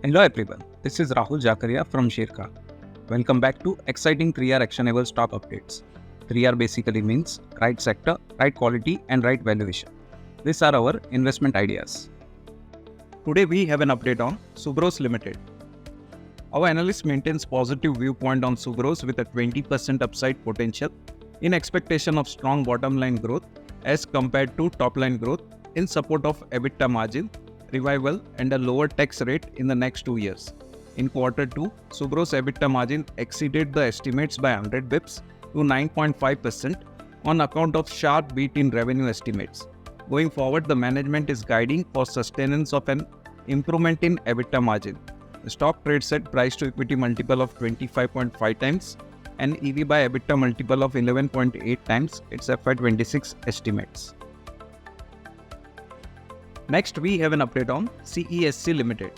Hello everyone, this is Rahul Jakaria from Sharekhan. Welcome back to exciting 3R actionable stock updates. 3R basically means right sector, right quality and right valuation. These are our investment ideas. Today we have an update on Subros Ltd. Our analyst maintains positive viewpoint on Subros with a 20% upside potential in expectation of strong bottom line growth as compared to top line growth in support of EBITDA margin revival and a lower tax rate in the next 2 years. In quarter 2, Subros EBITDA margin exceeded the estimates by 100 bps to 9.5% on account of sharp beat in revenue estimates. Going forward, the management is guiding for sustenance of an improvement in EBITDA margin. The stock trades at price to equity multiple of 25.5 times and EV by EBITDA multiple of 11.8 times its FY26 estimates. Next, we have an update on CESC Ltd.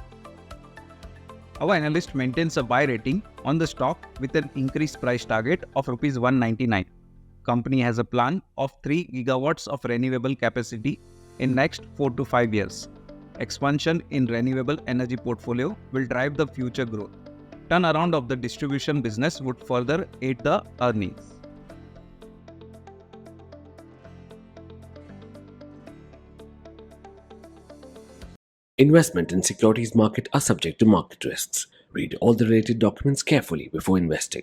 Our analyst maintains a buy rating on the stock with an increased price target of Rs 199. Company has a plan of 3 gigawatts of renewable capacity in next 4 to 5 years. Expansion in renewable energy portfolio will drive the future growth. Turnaround of the distribution business would further aid the earnings. Investment in securities market are subject to market risks. Read all the related documents carefully before investing.